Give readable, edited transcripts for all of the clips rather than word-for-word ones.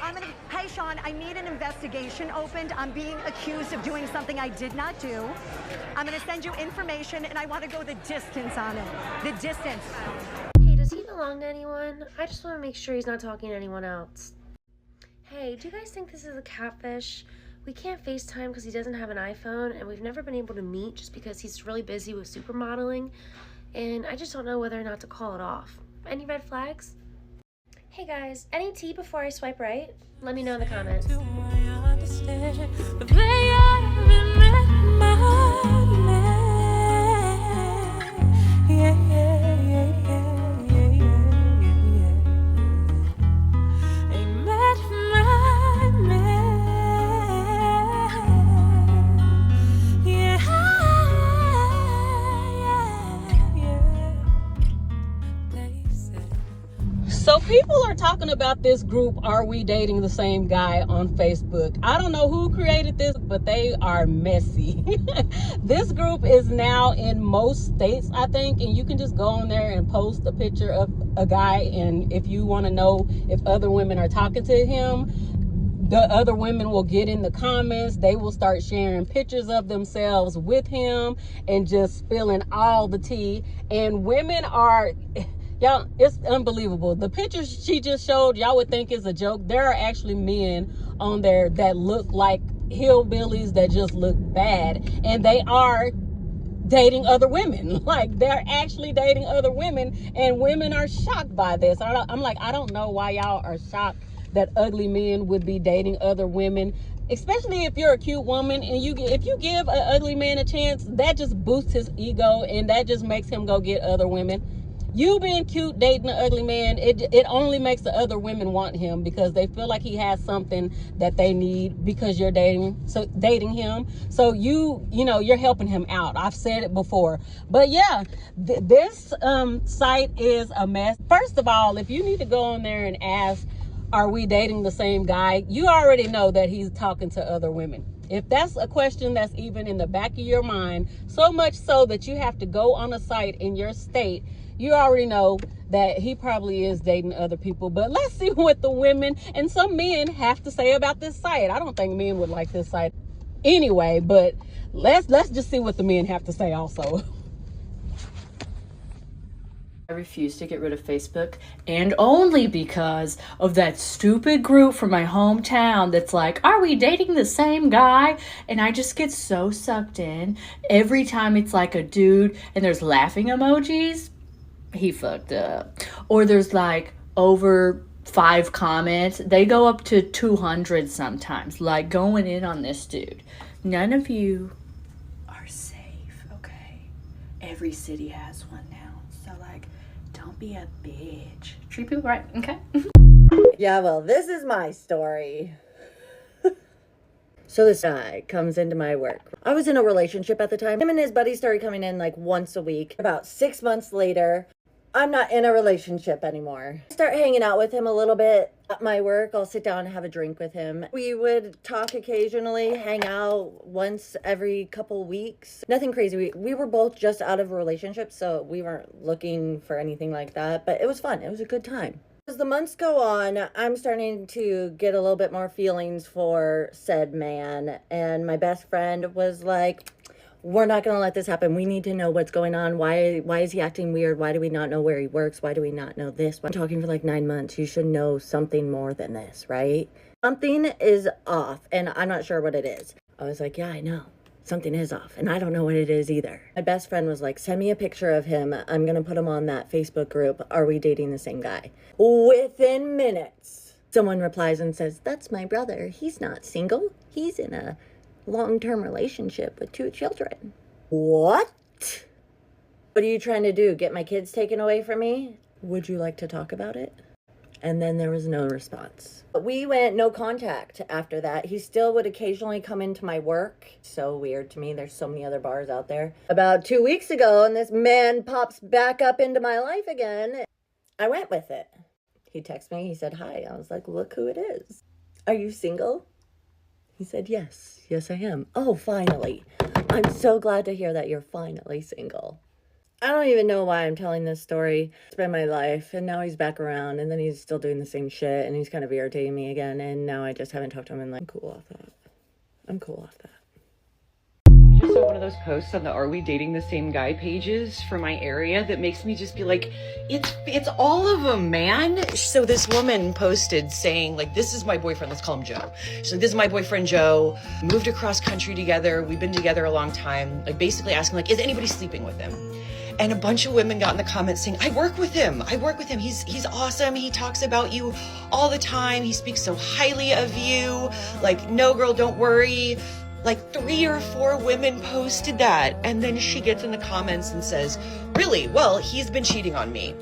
Hey, Sean, I need an investigation opened. I'm being accused of doing something I did not do. I'm gonna send you information, and I want to go the distance on it. The distance. Hey, does he belong to anyone? I just want to make sure he's not talking to anyone else. Hey, do you guys think this is a catfish? We can't FaceTime because he doesn't have an iPhone, and we've never been able to meet just because he's really busy with supermodeling, and I just don't know whether or not to call it off. Any red flags? Hey guys, any tea before I swipe right? Let me know in the comments. So people are talking about this group, Are We Dating the Same Guy, on Facebook. I don't know who created this, but they are messy. This group is now in most states, I think, and you can just go on there and post a picture of a guy, and if you want to know if other women are talking to him, the other women will get in the comments. They will start sharing pictures of themselves with him and just spilling all the tea. And women are... Y'all, it's unbelievable. The pictures she just showed, y'all would think is a joke. There are actually men on there that look like hillbillies that just look bad. And they are dating other women. Like, they're actually dating other women. And women are shocked by this. I'm like, I don't know why y'all are shocked that ugly men would be dating other women. Especially if you're a cute woman and if you give an ugly man a chance, that just boosts his ego and that just makes him go get other women. You being cute dating an ugly man, it only makes the other women want him because they feel like he has something that they need because you're dating him. So you're helping him out. I've said it before. But yeah, this site is a mess. First of all, if you need to go on there and ask, are we dating the same guy? You already know that he's talking to other women. If that's a question that's even in the back of your mind, so much so that you have to go on a site in your state, you already know that he probably is dating other people. But let's see what the women and some men have to say about this site. I don't think men would like this site anyway, but let's just see what the men have to say also. I refuse to get rid of Facebook, and only because of that stupid group from my hometown that's like, are we dating the same guy? And I just get so sucked in every time it's like a dude and there's laughing emojis. He fucked up. Or there's like over 5 comments. They go up to 200 sometimes, like going in on this dude. None of you are safe, okay? Every city has one now. So like, don't be a bitch. Treat people right, okay? Yeah, well, this is my story. So this guy comes into my work. I was in a relationship at the time. Him and his buddy started coming in like once a week. About 6 months later, I'm not in a relationship anymore. I start hanging out with him a little bit at my work. I'll sit down and have a drink with him. We would talk occasionally, hang out once every couple weeks. Nothing crazy. We were both just out of a relationship, so we weren't looking for anything like that. But it was fun. It was a good time. As the months go on, I'm starting to get a little bit more feelings for said man. And my best friend was like, we're not going to let this happen. We need to know what's going on. Why is he acting weird? Why do we not know where he works? Why do we not know this? I'm talking for like 9 months. You should know something more than this, right? Something is off, and I'm not sure what it is. I was like, yeah, I know. Something is off, and I don't know what it is either. My best friend was like, send me a picture of him. I'm going to put him on that Facebook group. Are we dating the same guy? Within minutes, someone replies and says, that's my brother. He's not single. He's in a long-term relationship with 2 children. What? What are you trying to do? Get my kids taken away from me? Would you like to talk about it? And then there was no response. We went no contact after that. He still would occasionally come into my work. So weird to me. There's so many other bars out there. About 2 weeks ago, and this man pops back up into my life again. I went with it. He texted me. He said, hi. I was like, look who it is. Are you single? He said, yes. Yes, I am. Oh, finally. I'm so glad to hear that you're finally single. I don't even know why I'm telling this story. It's been my life, and now he's back around, and then he's still doing the same shit, and he's kind of irritating me again, and now I just haven't talked to him, and like, I'm cool off that. I'm cool off that. I just saw one of those posts on the Are We Dating the Same Guy pages for my area that makes me just be like, it's all of them, man. So this woman posted saying, like, this is my boyfriend, let's call him Joe. So this is my boyfriend Joe, moved across country together, we've been together a long time, like basically asking, like, is anybody sleeping with him? And a bunch of women got in the comments saying, I work with him, he's awesome, he talks about you all the time, he speaks so highly of you, like, no girl, don't worry. Like 3 or 4 women posted that, and then she gets in the comments and says, really? Well, he's been cheating on me.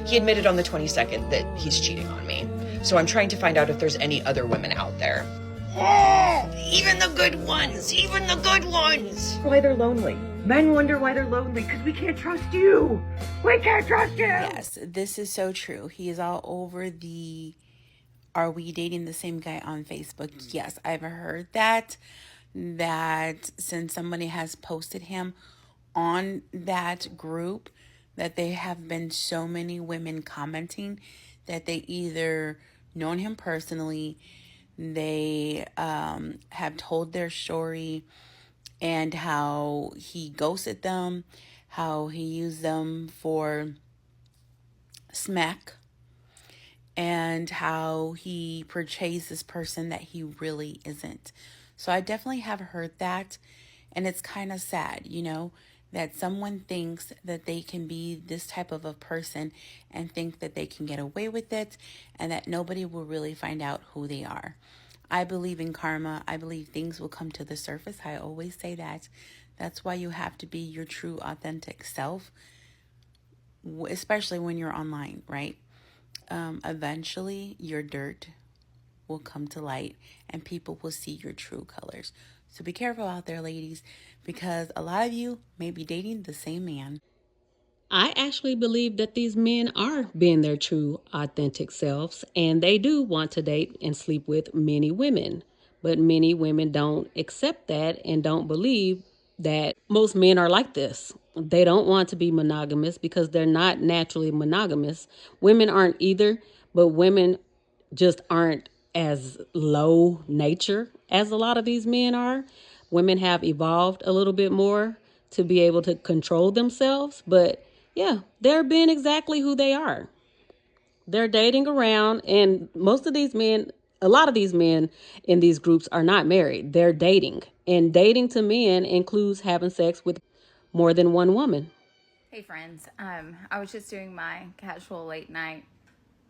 He admitted on the 22nd that he's cheating on me. So I'm trying to find out if there's any other women out there. Oh, even the good ones, Why they're lonely. Men wonder why they're lonely, because we can't trust you. We can't trust you. Yes, this is so true. He is all over the Are We Dating the Same Guy on Facebook. Yes, I've heard that since somebody has posted him on that group, that there have been so many women commenting that they either known him personally, they have told their story, and how he ghosted them, how he used them for smack, and how he portrays this person that he really isn't. So I definitely have heard that, and it's kind of sad, you know, that someone thinks that they can be this type of a person and think that they can get away with it, and that nobody will really find out who they are. I believe in karma. I believe things will come to the surface. I always say that. That's why you have to be your true, authentic self, especially when you're online, right? Eventually, your dirt will come to light and people will see your true colors. So be careful out there, ladies, because a lot of you may be dating the same man. I actually believe that these men are being their true, authentic selves, and they do want to date and sleep with many women. But many women don't accept that and don't believe that most men are like this. They don't want to be monogamous because they're not naturally monogamous. Women aren't either, but women just aren't as low nature as a lot of these men are. Women have evolved a little bit more to be able to control themselves, but yeah, they're being exactly who they are. They're dating around, and most of these men, a lot of these men in these groups are not married. They're dating, and dating to men includes having sex with more than one woman. Hey friends, I was just doing my casual late night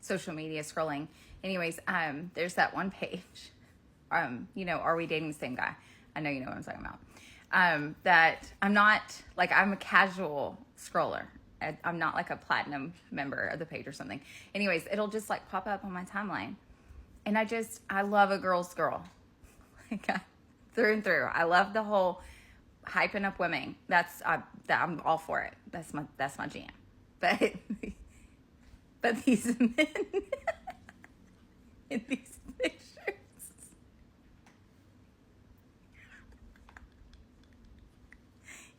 social media scrolling. Anyways, there's that one page, Are We Dating the Same Guy? I know you know what I'm talking about. That I'm not, like, I'm a casual scroller. I'm not like a platinum member of the page or something. Anyways, it'll just like pop up on my timeline. And I love a girl's girl. Like, through and through. I love the whole hyping up women. I'm all for it. That's my jam. But these men in these pictures,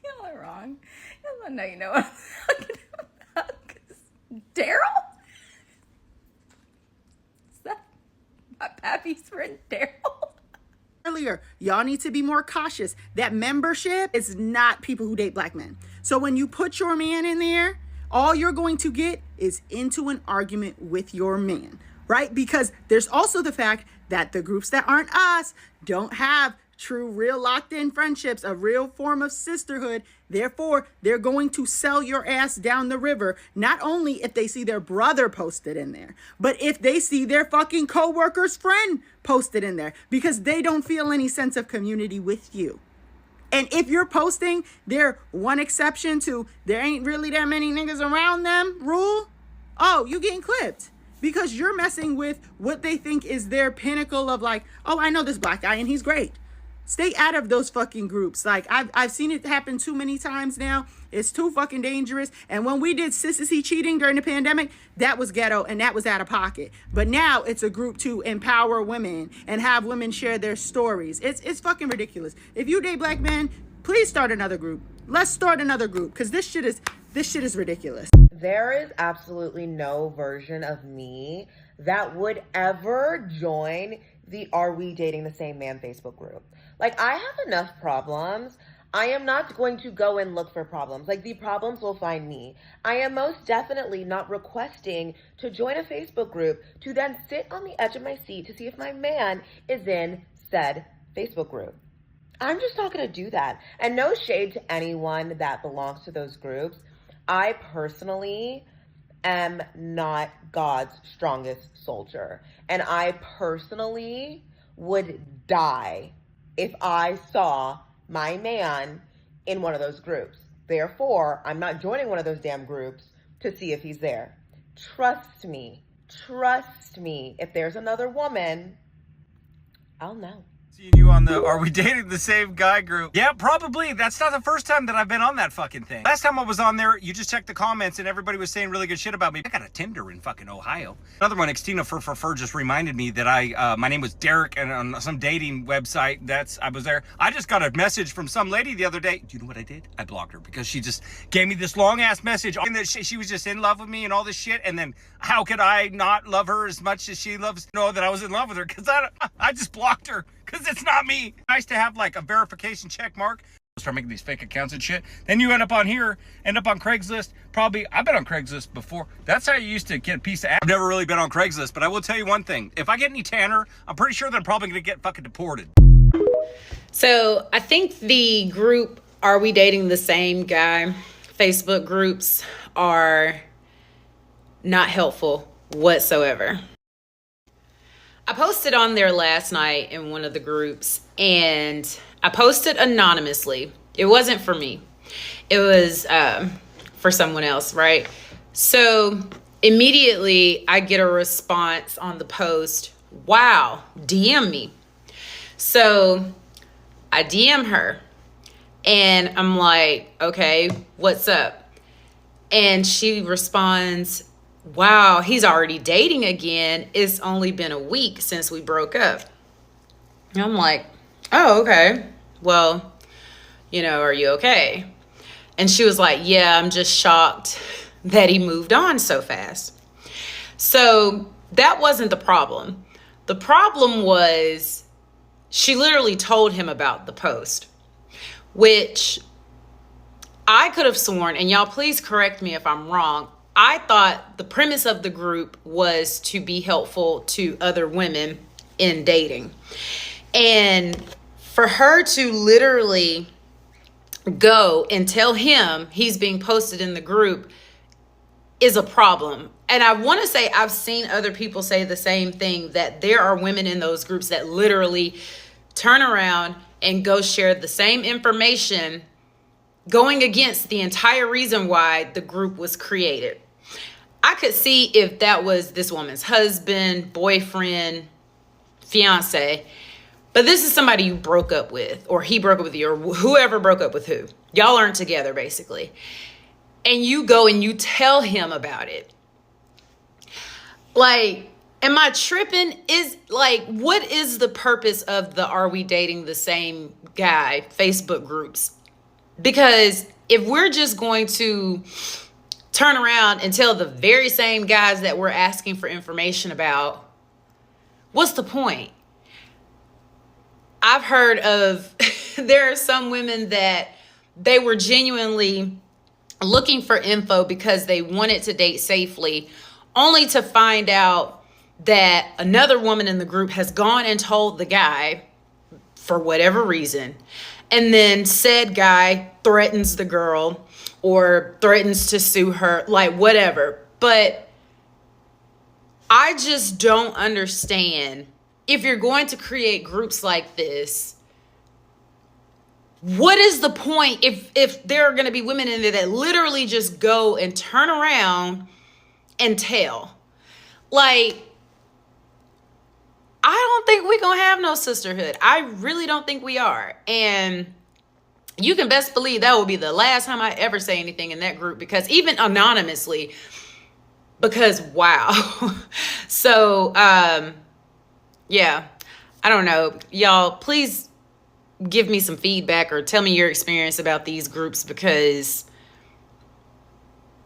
y'all are wrong. I know you know what I'm talking about. Daryl? Is that my pappy's friend Daryl? Earlier, y'all need to be more cautious. That membership is not people who date black men. So when you put your man in there, all you're going to get is into an argument with your man, right? Because there's also the fact that the groups that aren't us don't have true, real locked-in friendships, a real form of sisterhood. Therefore, they're going to sell your ass down the river, not only if they see their brother posted in there, but if they see their fucking coworker's friend posted in there, because they don't feel any sense of community with you. And if you're posting their one exception to there ain't really that many niggas around them rule, oh, you getting clipped. Because you're messing with what they think is their pinnacle of like, oh, I know this black guy and he's great. Stay out of those fucking groups. Like, I've seen it happen too many times now. It's too fucking dangerous. And when we did Sis Is He Cheating during the pandemic, that was ghetto and that was out of pocket. But now it's a group to empower women and have women share their stories. It's fucking ridiculous. If you date black men, please start another group. Let's start another group because this shit is ridiculous. There is absolutely no version of me that would ever join the Are We Dating the Same Man Facebook group. Like, I have enough problems. I am not going to go and look for problems. Like, the problems will find me. I am most definitely not requesting to join a Facebook group to then sit on the edge of my seat to see if my man is in said Facebook group. I'm just not going to do that. And no shade to anyone that belongs to those groups. I personally am not God's strongest soldier. And I personally would die if I saw my man in one of those groups. Therefore, I'm not joining one of those damn groups to see if he's there. Trust me. If there's another woman, I'll know. Seeing you on the Are We Dating the Same Guy group. Yeah, probably. That's not the first time that I've been on that fucking thing. Last time I was on there, you just checked the comments and everybody was saying really good shit about me. I got a Tinder in fucking Ohio. Another one, Xtina Fur just reminded me that my name was Derek, and on some dating website I was there. I just got a message from some lady the other day. Do you know what I did? I blocked her because she just gave me this long ass message and that she was just in love with me and all this shit. And then how could I not love her as much as she loves to know that I was in love with her? Because I just blocked her. Because it's not me. Nice to have like a verification check mark. Start making these fake accounts and shit. Then you end up on here, end up on Craigslist. Probably, I've been on Craigslist before. That's how you used to get a piece of ass. I've never really been on Craigslist, but I will tell you one thing. If I get any tanner, I'm pretty sure that I'm probably going to get fucking deported. So I think the group Are We Dating the Same Guy Facebook groups are not helpful whatsoever. I posted on there last night in one of the groups, and I posted anonymously. It wasn't for me. It was for someone else, right? So immediately I get a response on the post, wow, DM me. So I DM her and I'm like, okay, what's up? And she responds, wow, he's already dating again. It's only been a week since we broke up. And I'm like, oh, okay. Well, are you okay? And she was like, yeah, I'm just shocked that he moved on so fast. So that wasn't the problem. The problem was she literally told him about the post, which I could have sworn, and y'all please correct me if I'm wrong, I thought the premise of the group was to be helpful to other women in dating. And for her to literally go and tell him he's being posted in the group is a problem. And I want to say I've seen other people say the same thing, that there are women in those groups that literally turn around and go share the same information, going against the entire reason why the group was created. I could see if that was this woman's husband, boyfriend, fiance, but this is somebody you broke up with, or he broke up with you, or whoever broke up with who. Y'all aren't together, basically. And you go and you tell him about it. Like, am I tripping? What is the purpose of the Are We Dating the Same Guy Facebook groups? Because if we're just going to turn around and tell the very same guys that we're asking for information about, what's the point? I've heard of, there are some women that they were genuinely looking for info because they wanted to date safely, only to find out that another woman in the group has gone and told the guy for whatever reason. And then said guy threatens the girl or threatens to sue her, like whatever. But I just don't understand, if you're going to create groups like this, what is the point if there are going to be women in there that literally just go and turn around and tell? Like, I don't think we're going to have no sisterhood. I really don't think we are. And you can best believe that will be the last time I ever say anything in that group, because even anonymously, because wow. So, yeah, I don't know. Y'all, please give me some feedback or tell me your experience about these groups, because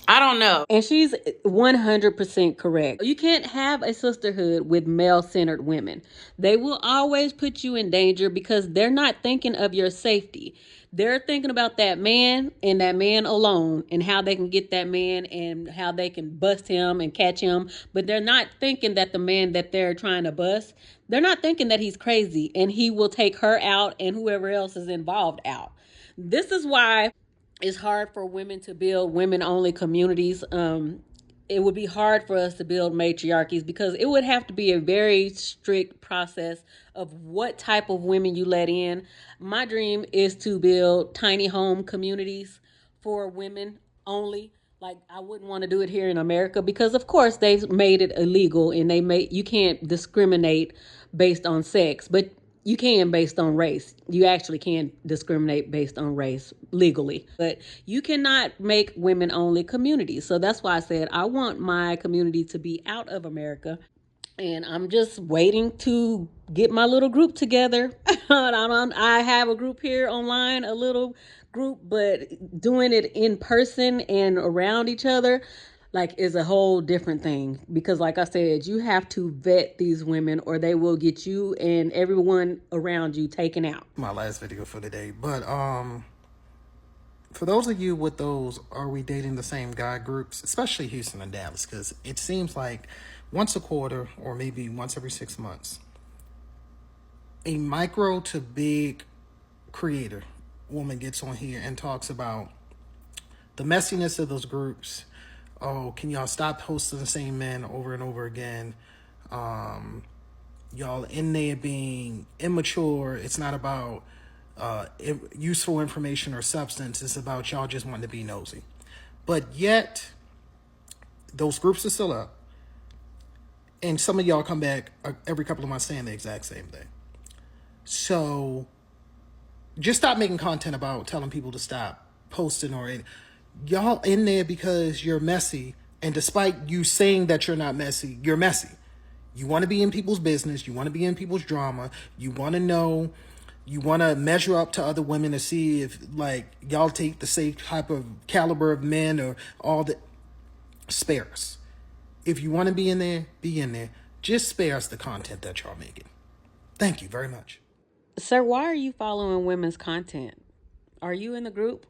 I don't know. And she's 100% correct. You can't have a sisterhood with male-centered women. They will always put you in danger because they're not thinking of your safety. They're thinking about that man and that man alone and how they can get that man and how they can bust him and catch him. But they're not thinking that the man that they're trying to bust, they're not thinking that he's crazy and he will take her out and whoever else is involved out. This is why it's hard for women to build women-only communities. It would be hard for us to build matriarchies because it would have to be a very strict process of what type of women you let in. My dream is to build tiny home communities for women only. Like, I wouldn't want to do it here in America because, of course, they've made it illegal and you can't discriminate based on sex, but you can based on race. You actually can discriminate based on race legally, but you cannot make women only communities. So that's why I said I want my community to be out of America. And I'm just waiting to get my little group together. I have a group here online, a little group, but doing it in person and around each other, like, is a whole different thing. Because like I said, you have to vet these women or they will get you and everyone around you taken out. My last video for the day. But for those of you with those Are We Dating the Same Guy groups, especially Houston and Dallas, because it seems like once a quarter or maybe once every 6 months, a micro to big creator woman gets on here and talks about the messiness of those groups. Oh, can y'all stop hosting the same men over and over again? Y'all in there being immature. It's not about useful information or substance. It's about y'all just wanting to be nosy. But yet, those groups are still up. And some of y'all come back every couple of months saying the exact same thing. So just stop making content about telling people to stop posting or anything. Y'all in there because you're messy, and despite you saying that you're not messy, you're messy. You want to be in people's business, you want to be in people's drama, you want to know, you want to measure up to other women to see if, like, y'all take the same type of caliber of men or all the. Spare us. If you want to be in there, be in there. Just spare us the content that y'all making. Thank you very much. Sir, why are you following women's content? Are you in the group?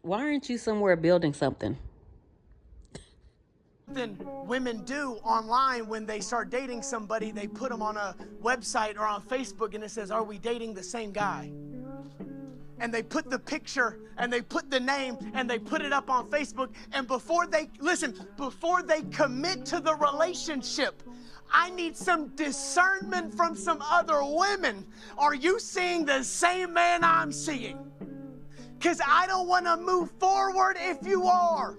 Why aren't you somewhere building something? Women do online when they start dating somebody, they put them on a website or on Facebook and it says, "Are we dating the same guy?" And they put the picture and they put the name and they put it up on Facebook, and before they commit to the relationship, I need some discernment from some other women. Are you seeing the same man I'm seeing? Because I don't want to move forward if you are.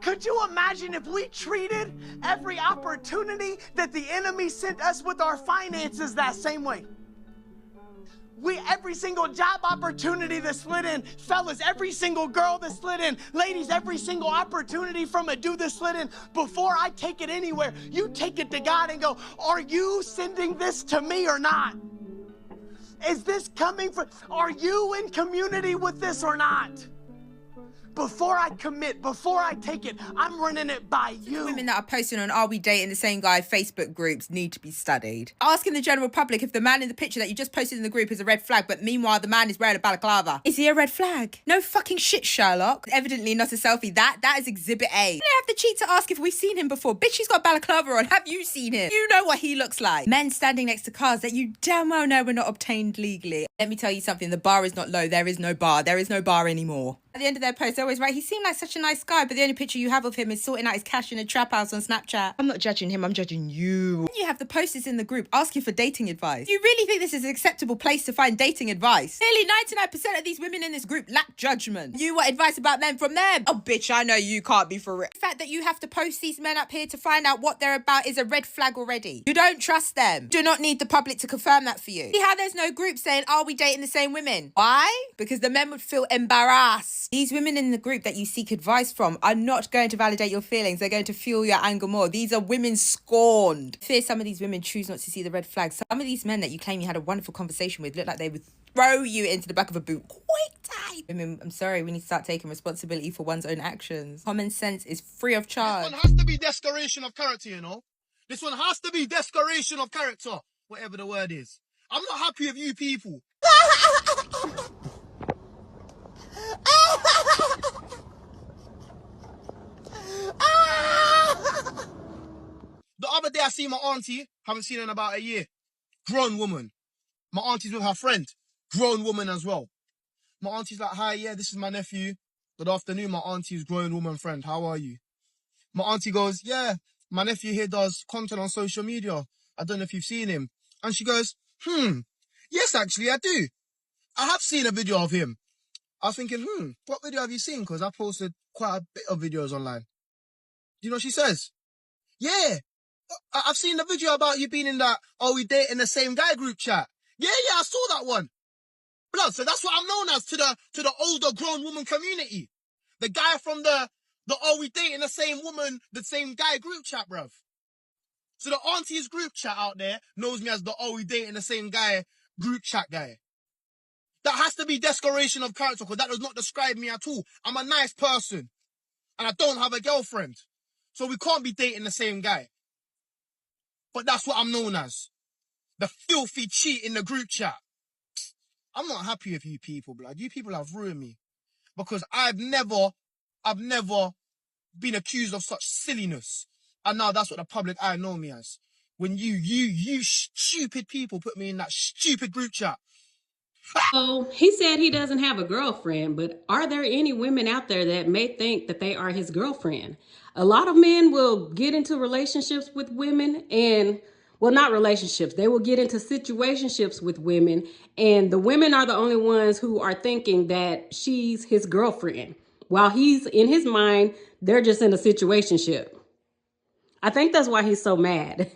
Could you imagine if we treated every opportunity that the enemy sent us with our finances that same way? Every single job opportunity that slid in, fellas, every single girl that slid in, ladies, every single opportunity from a dude that slid in, before I take it anywhere, you take it to God and go, are you sending this to me or not? Is this coming from, are you in community with this or not? Before I commit, before I take it, I'm running it by you. Women that are posting on Are We Dating the Same Guy Facebook groups need to be studied. Asking the general public if the man in the picture that you just posted in the group is a red flag, but meanwhile the man is wearing a balaclava. Is he a red flag? No fucking shit, Sherlock. Evidently not a selfie. That is exhibit A. They have the cheek to ask if we've seen him before. Bitch, he's got a balaclava on. Have you seen him? You know what he looks like. Men standing next to cars that you damn well know were not obtained legally. Let me tell you something. The bar is not low. There is no bar. There is no bar anymore. At the end of their post, they're always right. He seemed like such a nice guy, but the only picture you have of him is sorting out his cash in a trap house on Snapchat. I'm not judging him, I'm judging you. You have the posters in the group asking for dating advice. You really think this is an acceptable place to find dating advice? Nearly 99% of these women in this group lack judgment. You want advice about men from them? Oh, bitch, I know you can't be for real. The fact that you have to post these men up here to find out what they're about is a red flag already. You don't trust them. Do not need the public to confirm that for you. See how there's no group saying, are we dating the same women? Why? Because the men would feel embarrassed. These women in in the group that you seek advice from are not going to validate your feelings. They're going to fuel your anger more. These are women scorned. I fear some of these women choose not to see the red flags. Some of these men that you claim you had a wonderful conversation with look like they would throw you into the back of a boot quite tight. Women, I'm sorry, we need to start taking responsibility for one's own actions. Common sense is free of charge. This one has to be desperation of character, you know? This one has to be desperation of character, whatever the word is. I'm not happy with you people. The other day I see my auntie, haven't seen her in about a year. Grown woman. My auntie's with her friend. Grown woman as well. My auntie's like, hi, yeah, this is my nephew. Good afternoon, my auntie's grown woman friend. How are you? My auntie goes, yeah, my nephew here does content on social media. I don't know if you've seen him. And she goes, yes, actually, I do. I have seen a video of him. I was thinking, what video have you seen? Because I posted quite a bit of videos online. Do you know what she says? Yeah, I've seen the video about you being in that, are we dating the same guy group chat? Yeah, I saw that one. Blood, so that's what I'm known as to the older grown woman community. The guy from the are we dating the same woman, the same guy group chat, bruv. So the auntie's group chat out there knows me as the are we dating the same guy group chat guy. That has to be desperation of character because that does not describe me at all. I'm a nice person and I don't have a girlfriend. So we can't be dating the same guy. But that's what I'm known as. The filthy cheat in the group chat. I'm not happy with you people, blood. You people have ruined me. Because I've never been accused of such silliness. And now that's what the public eye know me as. When you stupid people put me in that stupid group chat. So he said he doesn't have a girlfriend, but are there any women out there that may think that they are his girlfriend? A lot of men will get into relationships with women and, well, not relationships. They will get into situationships with women, and the women are the only ones who are thinking that she's his girlfriend. While he's, in his mind, they're just in a situationship. I think that's why he's so mad.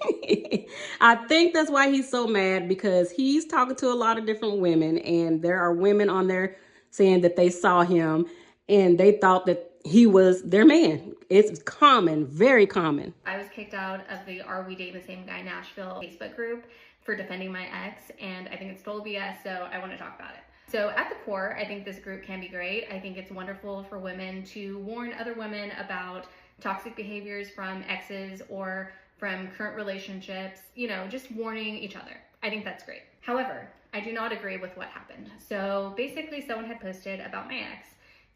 I think that's why he's so mad because he's talking to a lot of different women and there are women on there saying that they saw him and they thought that he was their man. It's common, very common. I was kicked out of the Are We Dating the Same Guy Nashville Facebook group for defending my ex, and I think it's total BS, so I want to talk about it. So at the core, I think this group can be great. I think it's wonderful for women to warn other women about toxic behaviors from exes or from current relationships, you know, just warning each other. I think that's great. However, I do not agree with what happened. So basically someone had posted about my ex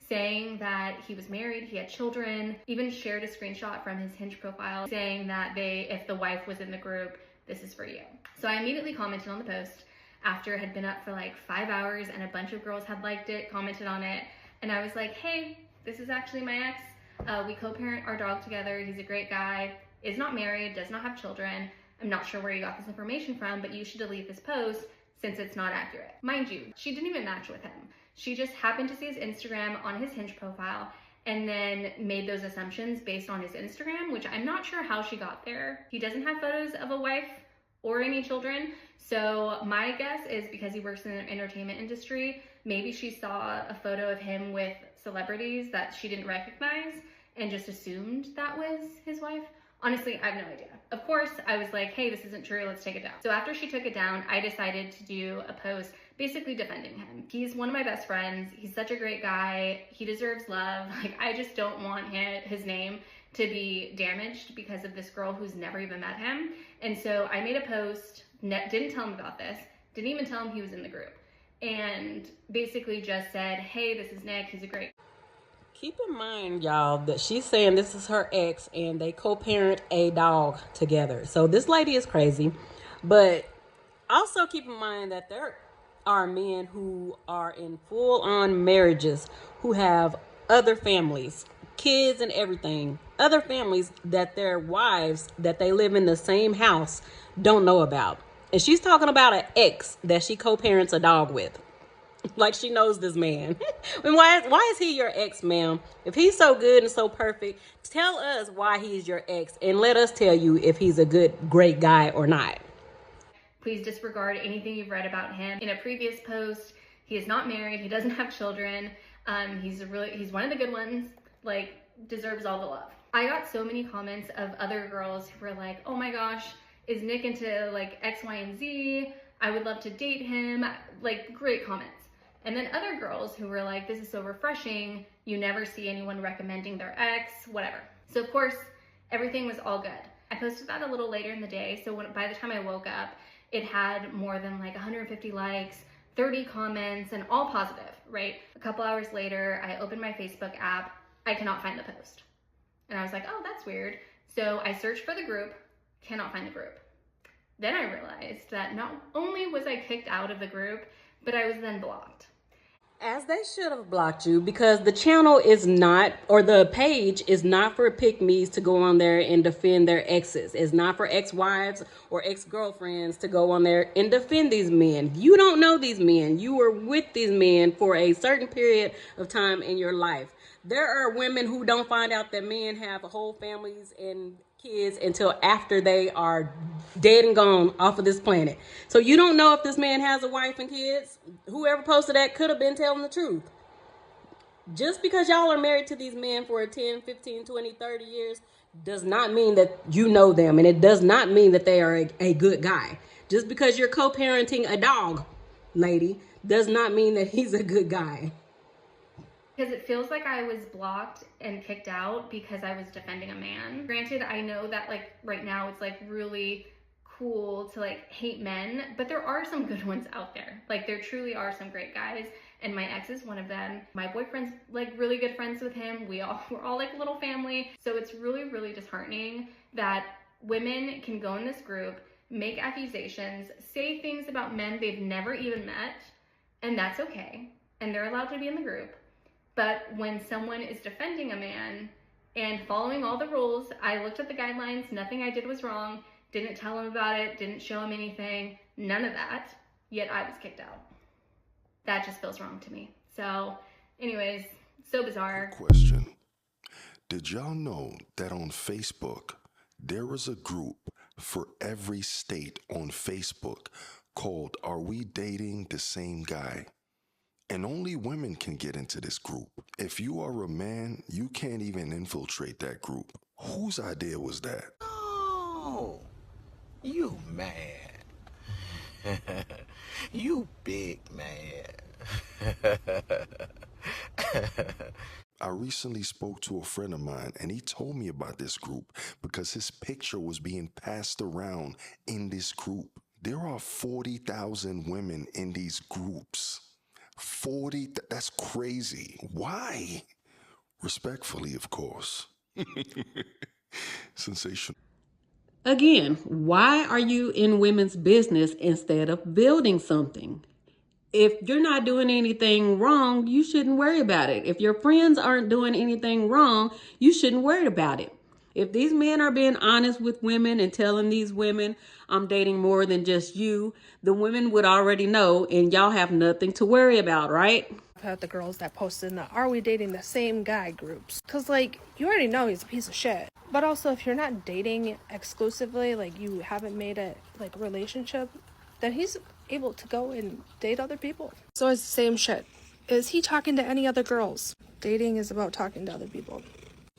saying that he was married, he had children, even shared a screenshot from his Hinge profile saying that if the wife was in the group, this is for you. So I immediately commented on the post after it had been up for like 5 hours and a bunch of girls had liked it, commented on it. And I was like, hey, this is actually my ex. We co-parent our dog together. He's a great guy, is not married, does not have children. I'm not sure where you got this information from, but you should delete this post since it's not accurate. Mind you, she didn't even match with him. She just happened to see his Instagram on his Hinge profile and then made those assumptions based on his Instagram, which I'm not sure how she got there. He doesn't have photos of a wife or any children. So my guess is because he works in the entertainment industry, maybe she saw a photo of him with celebrities that she didn't recognize and just assumed that was his wife. Honestly, I have no idea. Of course, I was like, hey, this isn't true, let's take it down. So after she took it down, I decided to do a post basically defending him. He's one of my best friends. He's such a great guy. He deserves love. Like, I just don't want his name to be damaged because of this girl who's never even met him. And so I made a post, didn't tell him about this, didn't even tell him he was in the group, and basically just said, hey, this is Nick, he's a great. Keep in mind, y'all, that she's saying this is her ex and they co-parent a dog together. So this lady is crazy. But also keep in mind that there are men who are in full-on marriages who have other families, kids and everything, other families that their wives that they live in the same house don't know about. And she's talking about an ex that she co-parents a dog with. Like she knows this man. And why is he your ex, ma'am? If he's so good and so perfect, tell us why he's your ex and let us tell you if he's a great guy or not. Please disregard anything you've read about him. In a previous post, he is not married, he doesn't have children. He's one of the good ones, like, deserves all the love. I got so many comments of other girls who were like, oh my gosh, is Nick into like X, Y, and Z? I would love to date him. Like, great comments. And then other girls who were like, this is so refreshing. You never see anyone recommending their ex, whatever. So of course, everything was all good. I posted that a little later in the day. So by the time I woke up, it had more than like 150 likes, 30 comments, and all positive, right? A couple hours later, I opened my Facebook app. I cannot find the post. And I was like, oh, that's weird. So I searched for the group, cannot find the group. Then I realized that not only was I kicked out of the group, but I was then blocked. As they should have blocked you, because the channel is not, or the page is not for pick-me's to go on there and defend their exes. It's not for ex-wives or ex-girlfriends to go on there and defend these men. You don't know these men. You were with these men for a certain period of time in your life. There are women who don't find out that men have whole families and kids until after they are dead and gone off of this planet. So you don't know if this man has a wife and kids. Whoever posted that could have been telling the truth. Just because y'all are married to these men for 10, 15, 20, 30 years does not mean that you know them, and it does not mean that they are a good guy. Just because you're co-parenting a dog, lady, does not mean that he's a good guy. Because it feels like I was blocked and kicked out because I was defending a man. Granted, I know that like right now it's like really cool to like hate men, but there are some good ones out there. Like there truly are some great guys, and my ex is one of them. My boyfriend's like really good friends with him. We're all like a little family. So it's really, really disheartening that women can go in this group, make accusations, say things about men they've never even met, and that's okay. And they're allowed to be in the group. But when someone is defending a man and following all the rules, I looked at the guidelines, nothing I did was wrong, didn't tell him about it, didn't show him anything, none of that, yet I was kicked out. That just feels wrong to me. So anyways, so bizarre. Question. Did y'all know that on Facebook, there is a group for every state on Facebook called Are We Dating the Same Guy? And only women can get into this group. If you are a man, you can't even infiltrate that group. Whose idea was that? Oh, you mad. You big mad. I recently spoke to a friend of mine, and he told me about this group because his picture was being passed around in this group. There are 40,000 women in these groups. 40, that's crazy. Why? Respectfully, of course. Sensational. Again, why are you in women's business instead of building something? If you're not doing anything wrong, you shouldn't worry about it. If your friends aren't doing anything wrong, you shouldn't worry about it. If these men are being honest with women and telling these women, I'm dating more than just you, the women would already know, and y'all have nothing to worry about, right? I've had the girls that posted in the Are We Dating the Same Guy groups. Because, like, you already know he's a piece of shit. But also, if you're not dating exclusively, like, you haven't made a, like, relationship, then he's able to go and date other people. So it's the same shit. Is he talking to any other girls? Dating is about talking to other people.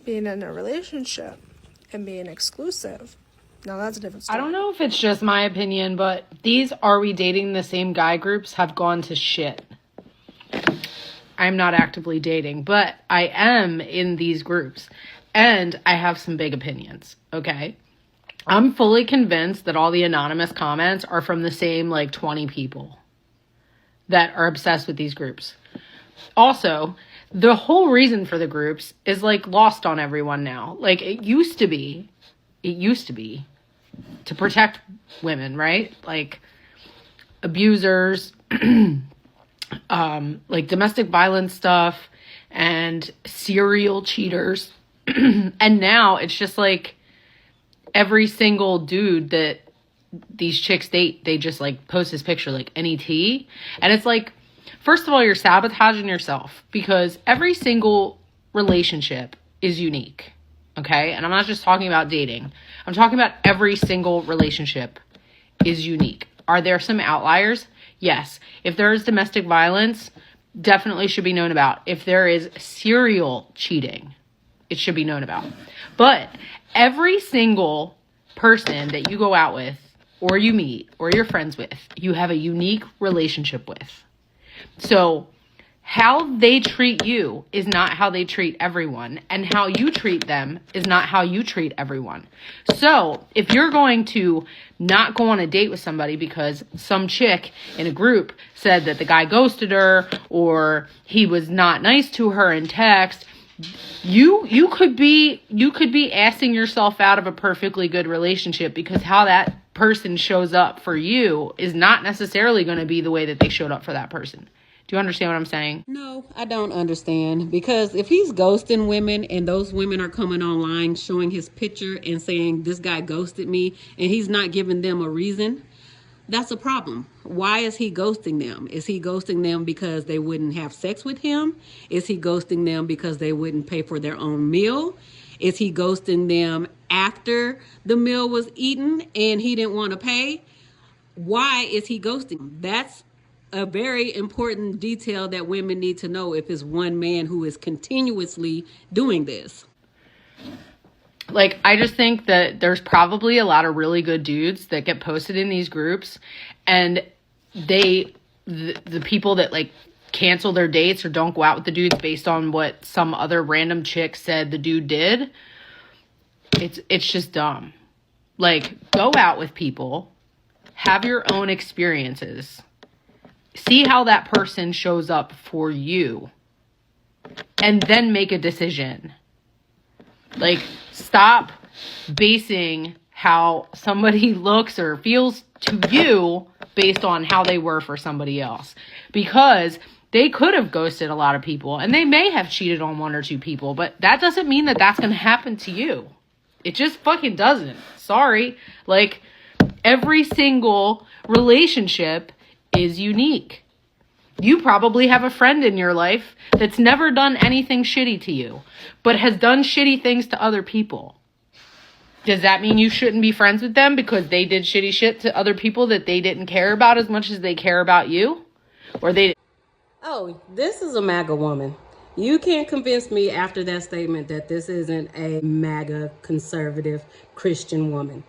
Being in a relationship and being exclusive, now that's a different story. I don't know if it's just my opinion, but these Are We Dating the Same Guy groups have gone to shit. I'm not actively dating, but I am in these groups, and I have some big opinions, okay? I'm fully convinced that all the anonymous comments are from the same, like, 20 people that are obsessed with these groups. Also, the whole reason for the groups is, like, lost on everyone now. Like, it used to be to protect women, right? Like, abusers, like domestic violence stuff and serial cheaters. And now it's just like every single dude that these chicks date, they just like post his picture like NET. And it's like, first of all, you're sabotaging yourself because every single relationship is unique. Okay. And I'm not just talking about dating. I'm talking about every single relationship is unique. Are there some outliers? Yes. If there is domestic violence, definitely should be known about. If there is serial cheating, it should be known about. But every single person that you go out with, or you meet, or you're friends with, you have a unique relationship with. So how they treat you is not how they treat everyone, and how you treat them is not how you treat everyone. So if you're going to not go on a date with somebody because some chick in a group said that the guy ghosted her or he was not nice to her in text, you could be assing yourself out of a perfectly good relationship, because how that person shows up for you is not necessarily going to be the way that they showed up for that person. Do you understand what I'm saying? No, I don't understand. Because if he's ghosting women and those women are coming online showing his picture and saying this guy ghosted me, and he's not giving them a reason, that's a problem. Why is he ghosting them? Is he ghosting them because they wouldn't have sex with him? Is he ghosting them because they wouldn't pay for their own meal? Is he ghosting them after the meal was eaten and he didn't want to pay? Why is he ghosting? That's a very important detail that women need to know if it's one man who is continuously doing this. Like, I just think that there's probably a lot of really good dudes that get posted in these groups, and the people that like cancel their dates or don't go out with the dudes based on what some other random chick said the dude did, it's just dumb. Like, go out with people, have your own experiences, see how that person shows up for you, and then make a decision. Like, stop basing how somebody looks or feels to you based on how they were for somebody else. Because they could have ghosted a lot of people, and they may have cheated on one or two people, but that doesn't mean that that's going to happen to you. It just fucking doesn't. Sorry. Like, every single relationship is unique. You probably have a friend in your life that's never done anything shitty to you, but has done shitty things to other people. Does that mean you shouldn't be friends with them because they did shitty shit to other people that they didn't care about as much as they care about you? Or they... Oh, this is a MAGA woman. You can't convince me after that statement that this isn't a MAGA conservative Christian woman.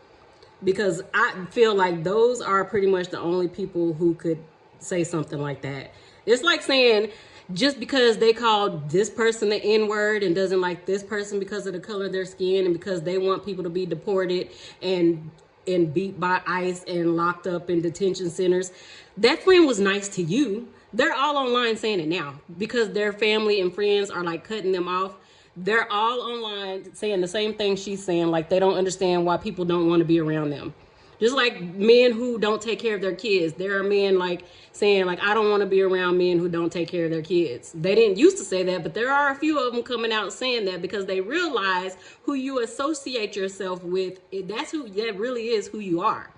Because I feel like those are pretty much the only people who could say something like that. It's like saying just because they called this person the N-word and doesn't like this person because of the color of their skin and because they want people to be deported and beat by ICE and locked up in detention centers, that friend was nice to you. They're all online saying it now because their family and friends are like cutting them off. They're all online saying the same thing she's saying, like they don't understand why people don't want to be around them. Just like men who don't take care of their kids. There are men like saying like, I don't want to be around men who don't take care of their kids. They didn't used to say that, but there are a few of them coming out saying that because they realize who you associate yourself with. That really is who you are.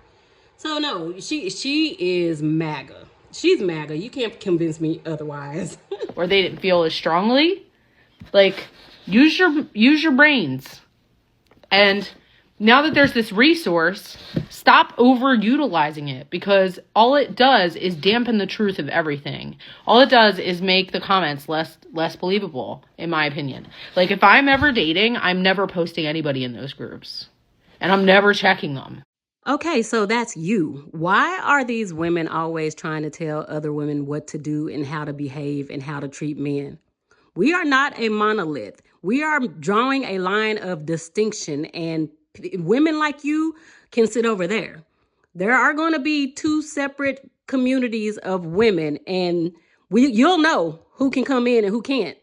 So no, she is MAGA. She's MAGA. You can't convince me otherwise. Or they didn't feel as strongly. Like, use your brains. And now that there's this resource, stop overutilizing it, because all it does is dampen the truth of everything. All it does is make the comments less believable, in my opinion. Like, if I'm ever dating, I'm never posting anybody in those groups. And I'm never checking them. Okay, so that's you. Why are these women always trying to tell other women what to do and how to behave and how to treat men? We are not a monolith. We are drawing a line of distinction, and women like you can sit over there. There are going to be two separate communities of women, and you'll know who can come in and who can't.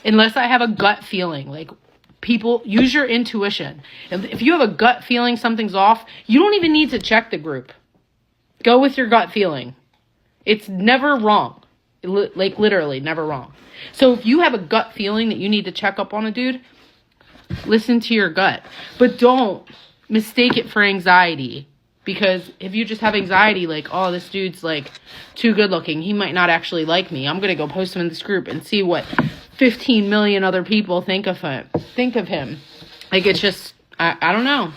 Unless I have a gut feeling, like, people, use your intuition. If you have a gut feeling something's off, you don't even need to check the group. Go with your gut feeling. It's never wrong. Like, literally never wrong. So if you have a gut feeling that you need to check up on a dude, listen to your gut. But don't mistake it for anxiety. Because if you just have anxiety, like, oh, this dude's, like, too good looking, he might not actually like me, I'm going to go post him in this group and see what 15 million other people think of him. Like, it's just, I don't know.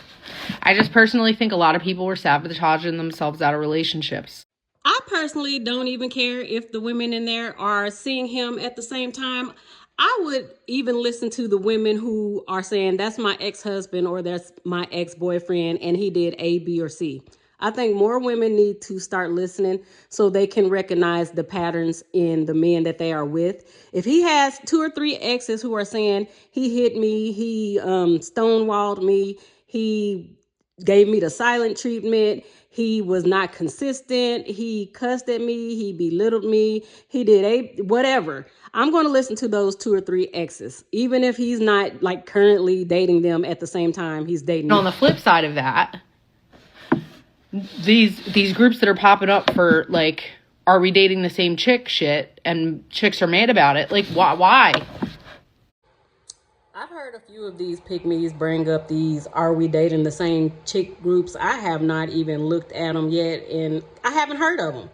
I just personally think a lot of people were sabotaging themselves out of relationships. I personally don't even care if the women in there are seeing him at the same time. I would even listen to the women who are saying that's my ex-husband or that's my ex-boyfriend and he did A, B, or C. I think more women need to start listening so they can recognize the patterns in the men that they are with. If he has 2 or 3 exes who are saying he hit me, he stonewalled me, he gave me the silent treatment, he was not consistent, he cussed at me, he belittled me, he did whatever. I'm going to listen to those 2 or 3 exes, even if he's not like currently dating them at the same time he's dating And on the flip side of that, these groups that are popping up for like, are we dating the same chick shit, and chicks are mad about it, like why? I've heard a few of these pick-me's bring up these are we dating the same chick groups. I have not even looked at them yet, and I haven't heard of them.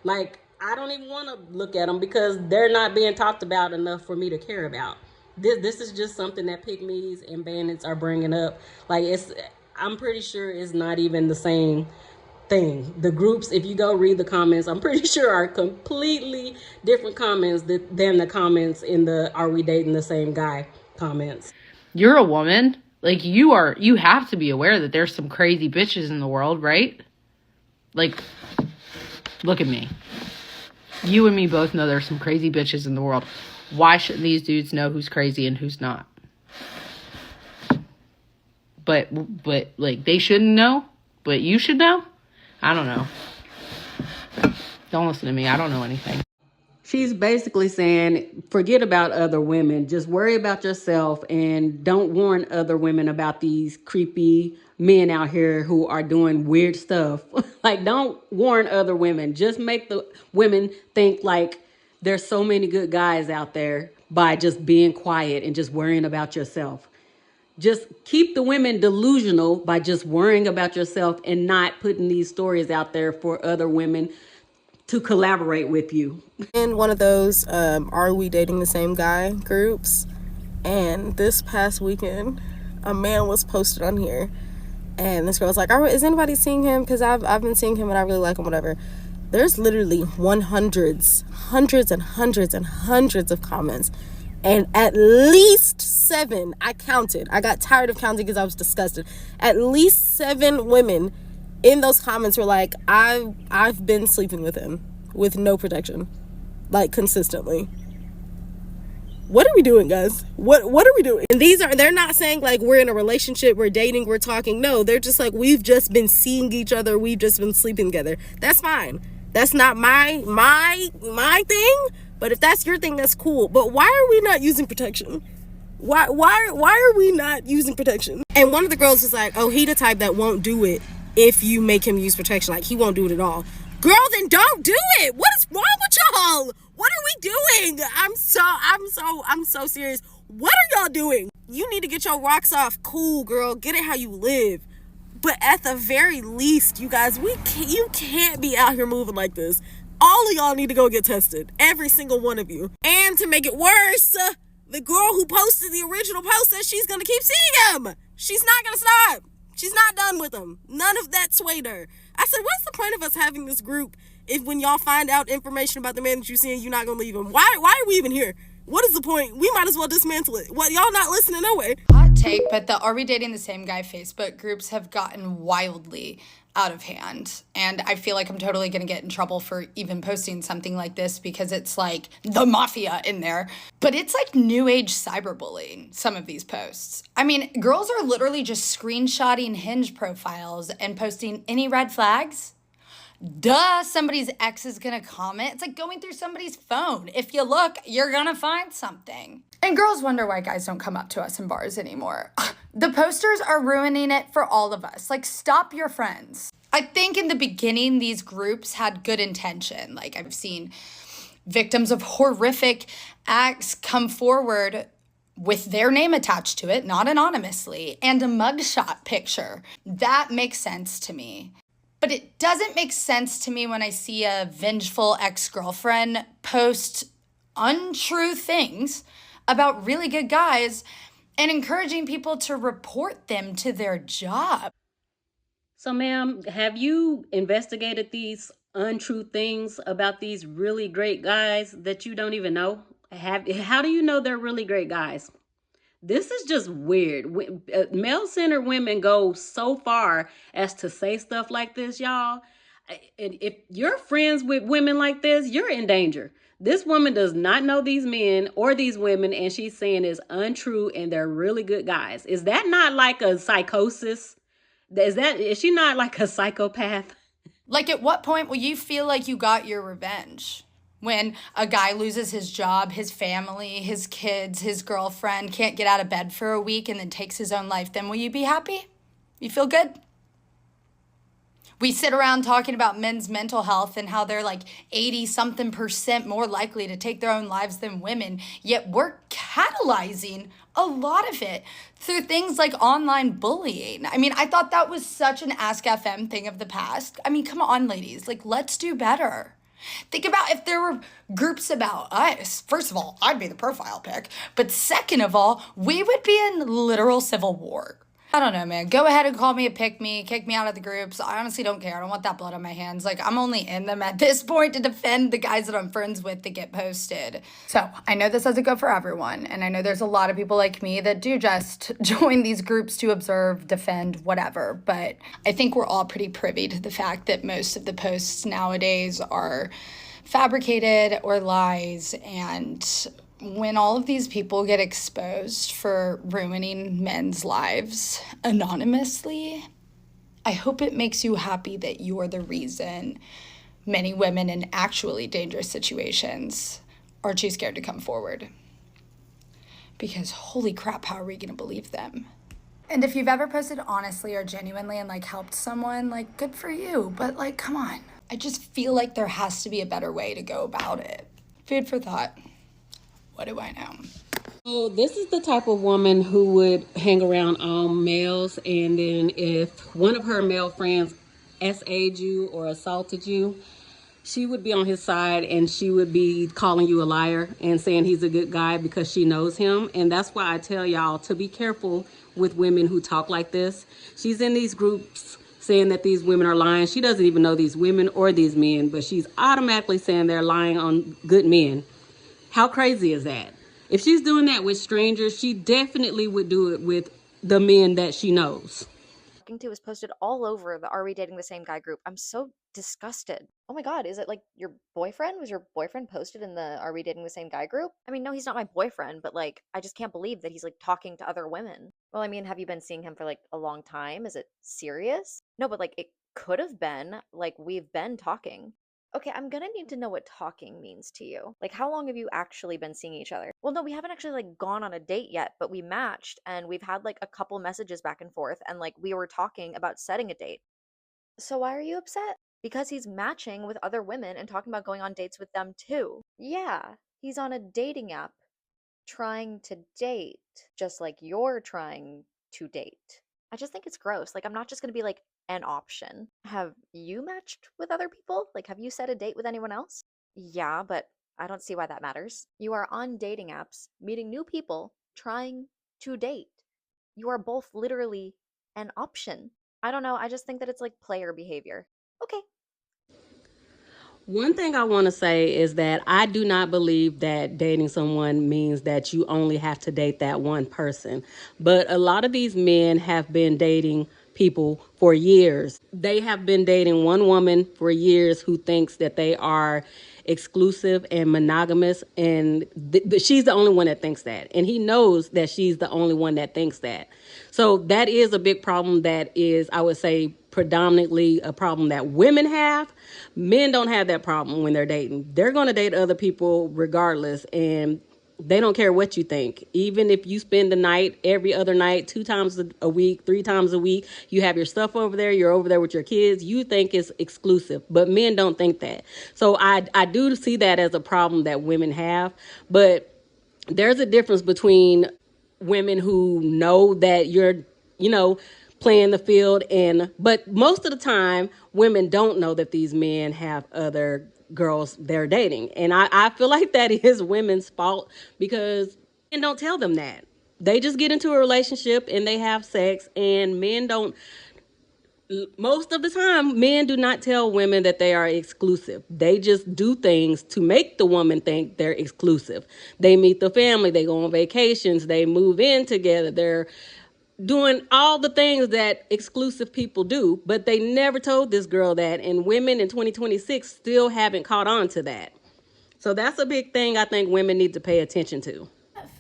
Like, I don't even want to look at them because they're not being talked about enough for me to care about. This is just something that pick-me's and bandits are bringing up. Like, I'm pretty sure it's not even the same thing. The groups, if you go read the comments, I'm pretty sure are completely different comments than the comments in the are we dating the same guy comments. You're a woman. Like, you have to be aware that there's some crazy bitches in the world, right? Like, look at me. You and me both know there's some crazy bitches in the world. Why shouldn't these dudes know who's crazy and who's not? But like, they shouldn't know, but you should know? I don't know. Don't listen to me. I don't know anything. She's basically saying, forget about other women. Just worry about yourself and don't warn other women about these creepy men out here who are doing weird stuff. Like, don't warn other women. Just make the women think like there's so many good guys out there by just being quiet and just worrying about yourself. Just keep the women delusional by just worrying about yourself and not putting these stories out there for other women to collaborate with you. In one of those are we dating the same guy groups, and this past weekend a man was posted on here, and this girl was like, is anybody seeing him, because I've been seeing him and I really like him, whatever. There's literally hundreds and hundreds of comments, and at least 7, I counted, I got tired of counting because I was disgusted, at least 7 women in those comments were like, I've been sleeping with him with no protection, like, consistently. What are we doing, guys? What are we doing? And they're not saying like we're in a relationship, we're dating, we're talking. No, they're just like, we've just been seeing each other, we've just been sleeping together. That's fine. That's not my thing. But if that's your thing, that's cool. But why are we not using protection? Why are we not using protection? And one of the girls was like, oh, he the type that won't do it if you make him use protection. Like, he won't do it at all. Girl, then don't do it. What is wrong with y'all? What are we doing? I'm so serious. What are y'all doing? You need to get your rocks off. Cool, girl. Get it how you live. But at the very least, you guys, you can't be out here moving like this. All of y'all need to go get tested. Every single one of you. And to make it worse, the girl who posted the original post says she's going to keep seeing him. She's not going to stop. She's not done with him. None of that swayed her. I said, what's the point of us having this group if when y'all find out information about the man that you're seeing, you're not going to leave him? Why are we even here? What is the point? We might as well dismantle it. What, y'all not listening? No way. Hot take, but the Are We Dating the Same Guy Facebook groups have gotten wildly out of hand. And I feel like I'm totally going to get in trouble for even posting something like this because it's like the mafia in there. But it's like new age cyberbullying, some of these posts. I mean, girls are literally just screenshotting Hinge profiles and posting any red flags. Duh, somebody's ex is gonna comment. It's like going through somebody's phone. If you look, you're gonna find something. And girls wonder why guys don't come up to us in bars anymore. The posters are ruining it for all of us. Like, stop your friends. I think in the beginning, these groups had good intention. Like, I've seen victims of horrific acts come forward with their name attached to it, not anonymously, and a mugshot picture. That makes sense to me. But it doesn't make sense to me when I see a vengeful ex-girlfriend post untrue things about really good guys and encouraging people to report them to their job. So, ma'am, have you investigated these untrue things about these really great guys that you don't even know? How do you know they're really great guys? This is just weird. Male-centered women go so far as to say stuff like this, y'all. And if you're friends with women like this, you're in danger. This woman does not know these men or these women, and she's saying is untrue and they're really good guys. Is that not like a psychosis? Is she not like a psychopath? Like, at what point will you feel like you got your revenge? When a guy loses his job, his family, his kids, his girlfriend, can't get out of bed for a week and then takes his own life, then will you be happy? You feel good? We sit around talking about men's mental health and how they're like 80-something% more likely to take their own lives than women, yet we're catalyzing a lot of it through things like online bullying. I mean, I thought that was such an Ask FM thing of the past. I mean, come on, ladies, like, let's do better. Think about if there were groups about us. First of all, I'd be the profile pic. But second of all, we would be in literal civil war. I don't know, man. Go ahead and call me a pick-me, kick me out of the groups. I honestly don't care. I don't want that blood on my hands. Like, I'm only in them at this point to defend the guys that I'm friends with that get posted. So, I know this doesn't go for everyone, and I know there's a lot of people like me that do just join these groups to observe, defend, whatever, but I think we're all pretty privy to the fact that most of the posts nowadays are fabricated or lies, and when all of these people get exposed for ruining men's lives anonymously, I hope it makes you happy that you're the reason many women in actually dangerous situations are too scared to come forward. Because holy crap, how are we gonna believe them? And if you've ever posted honestly or genuinely and like helped someone, like, good for you, but like, come on. I just feel like there has to be a better way to go about it. Food for thought. What do I know? So this is the type of woman who would hang around all males, and then if one of her male friends SA'd you or assaulted you, she would be on his side and she would be calling you a liar and saying he's a good guy because she knows him. And that's why I tell y'all to be careful with women who talk like this. She's in these groups saying that these women are lying. She doesn't even know these women or these men, but she's automatically saying they're lying on good men. How crazy is that? If she's doing that with strangers, she definitely would do it with the men that she knows. Talking to was posted all over the Are We Dating the Same Guy group. I'm so disgusted. Oh my god, is it like your boyfriend? Was your boyfriend posted in the Are We Dating the Same Guy group? I mean, no, he's not my boyfriend, but like, I just can't believe that he's like talking to other women. Well, I mean, have you been seeing him for like a long time? Is it serious? No, but like, it could have been. Like, we've been talking. Okay, I'm gonna need to know what talking means to you. Like, how long have you actually been seeing each other? Well, no, we haven't actually like gone on a date yet, but we matched and we've had like a couple messages back and forth, and like we were talking about setting a date. So why are you upset? Because he's matching with other women and talking about going on dates with them too. Yeah, he's on a dating app trying to date, just like you're trying to date. I just think it's gross. Like, I'm not just gonna be like an option. Have you matched with other people? Like, have you set a date with anyone else? Yeah, but I don't see why that matters. You are on dating apps, meeting new people, trying to date. You are both literally an option. I don't know. I just think that it's like player behavior. Okay. One thing I want to say is that I do not believe that dating someone means that you only have to date that one person. But a lot of these men have been dating people for years. They have been dating one woman for years who thinks that they are exclusive and monogamous, and she's the only one that thinks that. And he knows that she's the only one that thinks that. So that is a big problem that is, I would say, predominantly a problem that women have. Men don't have that problem when they're dating. They're going to date other people regardless, and they don't care what you think. Even if you spend the night every other night, 2 times a week, 3 times a week, you have your stuff over there, you're over there with your kids, you think it's exclusive. But men don't think that. So I do see that as a problem that women have. But there's a difference between women who know that you're, playing the field, but most of the time women don't know that these men have other girls they're dating. And I feel like that is women's fault because men don't tell them that. They just get into a relationship and they have sex, and men don't most of the time, men do not tell women that they are exclusive. They just do things to make the woman think they're exclusive. They meet the family, they go on vacations, they move in together, they're doing all the things that exclusive people do, but they never told this girl that, and women in 2026 still haven't caught on to that. So that's a big thing I think women need to pay attention to.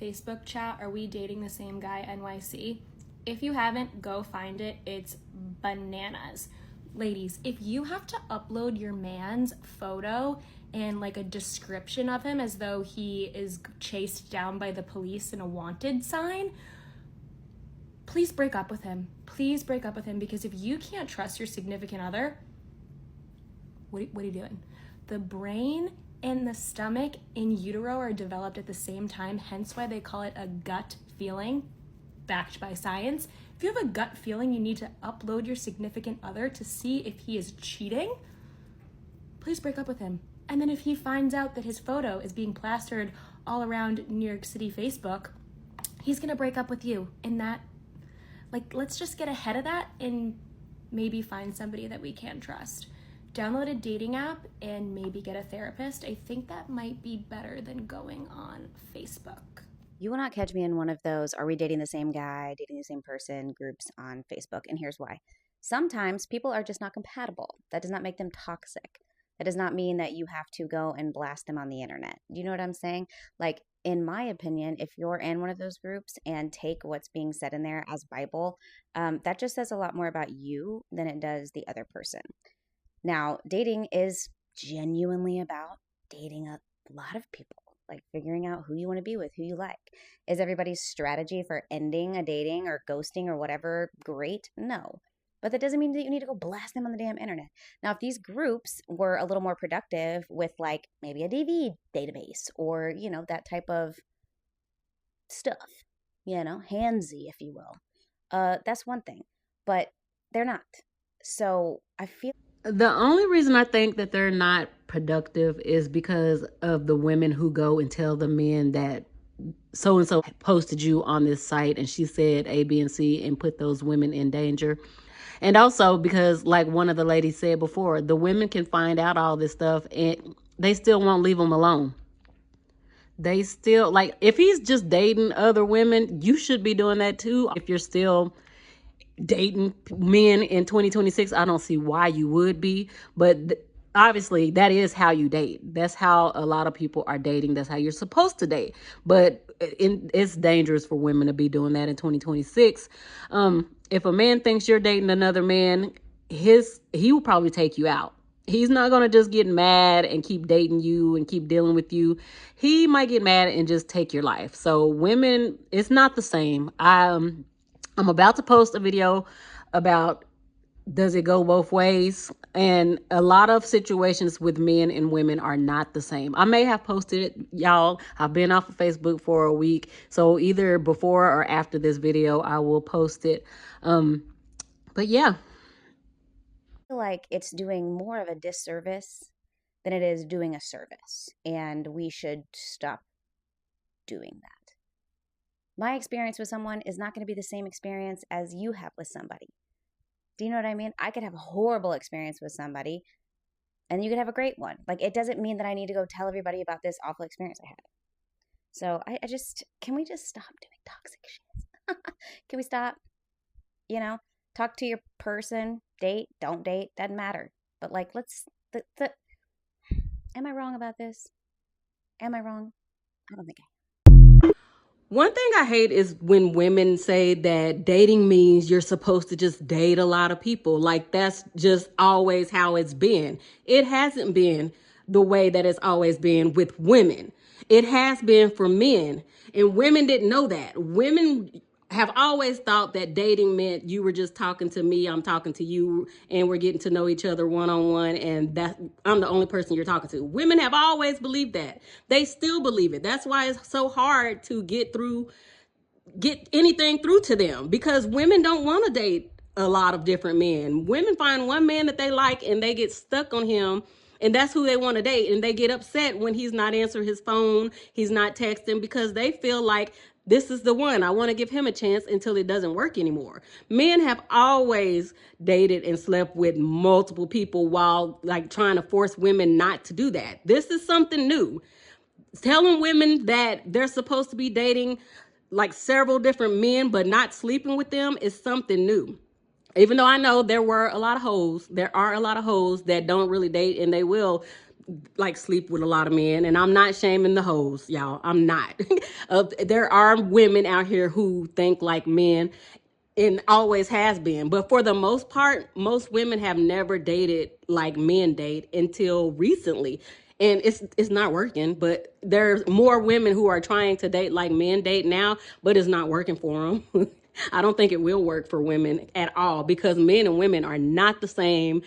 Facebook chat, Are We Dating the Same Guy NYC? If you haven't, go find it. It's bananas. Ladies, if you have to upload your man's photo and like a description of him as though he is chased down by the police in a wanted sign, please break up with him. Please break up with him, because if you can't trust your significant other, what are you doing? The brain and the stomach in utero are developed at the same time, hence why they call it a gut feeling, backed by science. If you have a gut feeling you need to upload your significant other to see if he is cheating, please break up with him. And then if he finds out that his photo is being plastered all around New York City Facebook, he's gonna break up with you. And that, like, let's just get ahead of that and maybe find somebody that we can trust. Download a dating app and maybe get a therapist. I think that might be better than going on Facebook. You will not catch me in one of those Are We Dating the Same Guy, Dating the Same Person groups on Facebook. And here's why. Sometimes people are just not compatible. That does not make them toxic. That does not mean that you have to go and blast them on the internet. Do you know what I'm saying? Like, in my opinion, if you're in one of those groups and take what's being said in there as Bible, that just says a lot more about you than it does the other person. Now, dating is genuinely about dating a lot of people, like figuring out who you want to be with, who you like. Is everybody's strategy for ending a dating or ghosting or whatever great? No. But that doesn't mean that you need to go blast them on the damn internet. Now, if these groups were a little more productive with like maybe a DV database or, you know, that type of stuff, you know, handsy, if you will, that's one thing. But they're not. So I feel The only reason I think that they're not productive is because of the women who go and tell the men that so and so posted you on this site and she said A, B, and C and put those women in danger. And also because, like one of the ladies said before, the women can find out all this stuff and they still won't leave them alone. They still, like, if he's just dating other women, you should be doing that too. If you're still dating men in 2026, I don't see why you would be, but obviously that is how you date. That's how a lot of people are dating. That's how you're supposed to date. But it's dangerous for women to be doing that in 2026. If a man thinks you're dating another man, he will probably take you out. He's not going to just get mad and keep dating you and keep dealing with you. He might get mad and just take your life. So women, it's not the same. I'm about to post a video about does it go both ways? And a lot of situations with men and women are not the same. I may have posted it, y'all. I've been off of Facebook for a week. So either before or after this video, I will post it. But yeah. I feel like it's doing more of a disservice than it is doing a service. And we should stop doing that. My experience with someone is not going to be the same experience as you have with somebody. Do you know what I mean? I could have a horrible experience with somebody and you could have a great one. Like, it doesn't mean that I need to go tell everybody about this awful experience I had. So I just, can we just stop doing toxic shit? Can we stop? You know, talk to your person, date, don't date, doesn't matter. But like, am I wrong about this? Am I wrong? I don't think One thing I hate is when women say that dating means you're supposed to just date a lot of people. Like, that's just always how it's been. It hasn't been the way that it's always been with women. It has been for men. And women didn't know that. Women have always thought that dating meant you were just talking to me, I'm talking to you, and we're getting to know each other one-on-one, and that I'm the only person you're talking to. Women have always believed that. They still believe it. That's why it's so hard to get anything through to them, because women don't want to date a lot of different men. Women find one man that they like and they get stuck on him, and that's who they want to date, and they get upset when he's not answering his phone, he's not texting, because they feel like this is the one. I want to give him a chance until it doesn't work anymore. Men have always dated and slept with multiple people while like trying to force women not to do that. This is something new. Telling women that they're supposed to be dating like several different men but not sleeping with them is something new. Even though I know there are a lot of hoes that don't really date and they will like sleep with a lot of men, and I'm not shaming the hoes, y'all. I'm not. There are women out here who think like men and always has been. But for the most part, most women have never dated like men date until recently. And it's not working, but there's more women who are trying to date like men date now, but it's not working for them. I don't think it will work for women at all because men and women are not the same.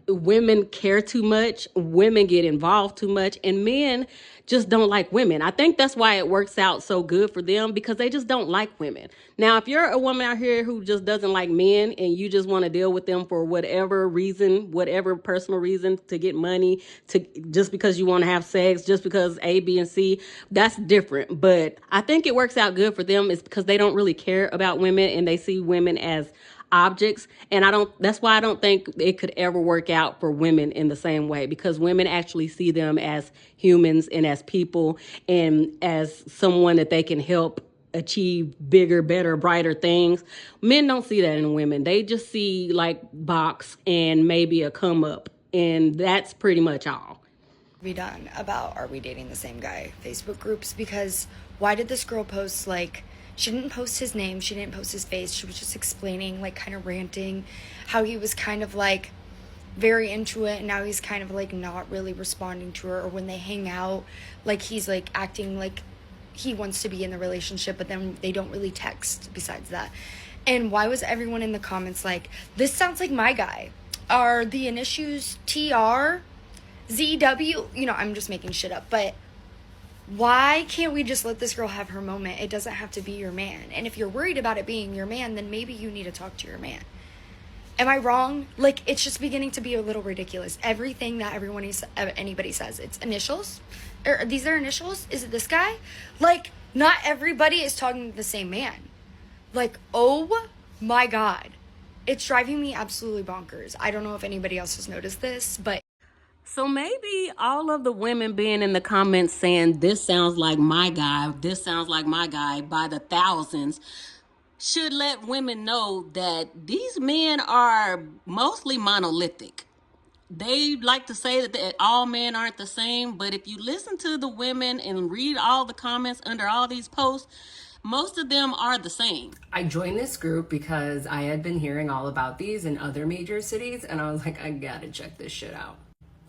Women care too much, women get involved too much, and men just don't like women. I think that's why it works out so good for them because they just don't like women. Now, if you're a woman out here who just doesn't like men and you just want to deal with them for whatever reason, whatever personal reason to get money, to just because you want to have sex, just because A, B, and C, that's different. But I think it works out good for them is because they don't really care about women and they see women as objects. And that's why I don't think it could ever work out for women in the same way because women actually see them as humans and as people and as someone that they can help achieve bigger, better, brighter things. Men don't see that in women. They just see like box and maybe a come up, and that's pretty much all. Be done about Are We Dating the Same Guy Facebook groups, because why did this girl post like, she didn't post his name, she didn't post his face, she was just explaining, like kind of ranting how he was kind of like very into it and now he's kind of like not really responding to her, or when they hang out like he's like acting like he wants to be in the relationship but then they don't really text besides that. And why was everyone in the comments like, this sounds like my guy? Are the initials TR, ZW? You know, I'm just making shit up, but why can't we just let this girl have her moment? It doesn't have to be your man. And if you're worried about it being your man, then maybe you need to talk to your man. Am I wrong? Like, it's just beginning to be a little ridiculous. Everything that anybody says, it's initials. Or these are initials? Is it this guy? Like, not everybody is talking to the same man. Like, oh my God. It's driving me absolutely bonkers. I don't know if anybody else has noticed this, but so maybe all of the women being in the comments saying, this sounds like my guy, this sounds like my guy by the thousands, should let women know that these men are mostly monolithic. They like to say that all men aren't the same, but if you listen to the women and read all the comments under all these posts, most of them are the same. I joined this group because I had been hearing all about these in other major cities, and I was like, I gotta check this shit out.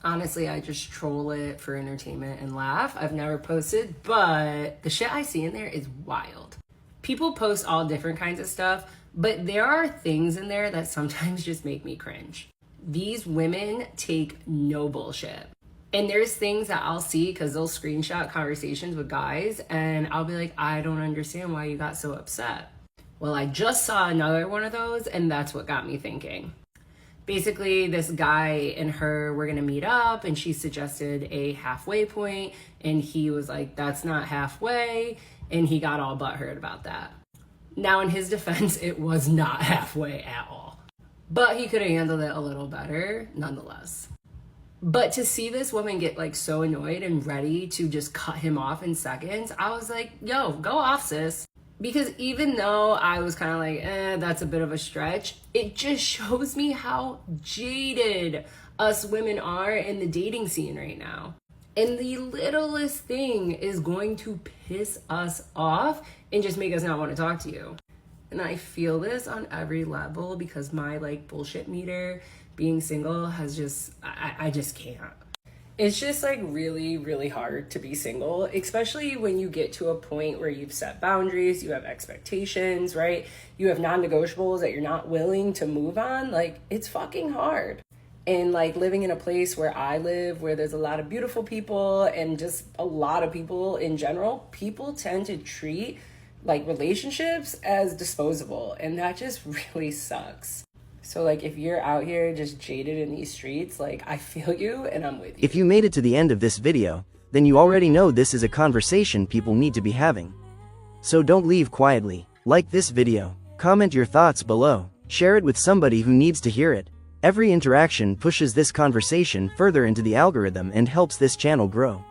Honestly, I just troll it for entertainment and laugh. I've never posted, but the shit I see in there is wild. People post all different kinds of stuff, but there are things in there that sometimes just make me cringe. These women take no bullshit. And there's things that I'll see because they'll screenshot conversations with guys and I'll be like, I don't understand why you got so upset. Well, I just saw another one of those and that's what got me thinking. Basically, this guy and her were gonna meet up and she suggested a halfway point and he was like, that's not halfway, and he got all butthurt about that. Now, in his defense, it was not halfway at all. But he could have handled it a little better, nonetheless. But to see this woman get like so annoyed and ready to just cut him off in seconds, I was like, yo, go off, sis. Because even though I was kind of like, that's a bit of a stretch, it just shows me how jaded us women are in the dating scene right now. And the littlest thing is going to piss us off and just make us not want to talk to you. And I feel this on every level because my like bullshit meter being single has just, I just can't. It's just like really, really hard to be single, especially when you get to a point where you've set boundaries, you have expectations, right? You have non-negotiables that you're not willing to move on. Like, it's fucking hard. And like living in a place where I live, where there's a lot of beautiful people and just a lot of people in general, people tend to treat like relationships as disposable. And that just really sucks. So like if you're out here just jaded in these streets, like I feel you and I'm with you. If you made it to the end of this video, then you already know this is a conversation people need to be having. So don't leave quietly. Like this video. Comment your thoughts below. Share it with somebody who needs to hear it. Every interaction pushes this conversation further into the algorithm and helps this channel grow.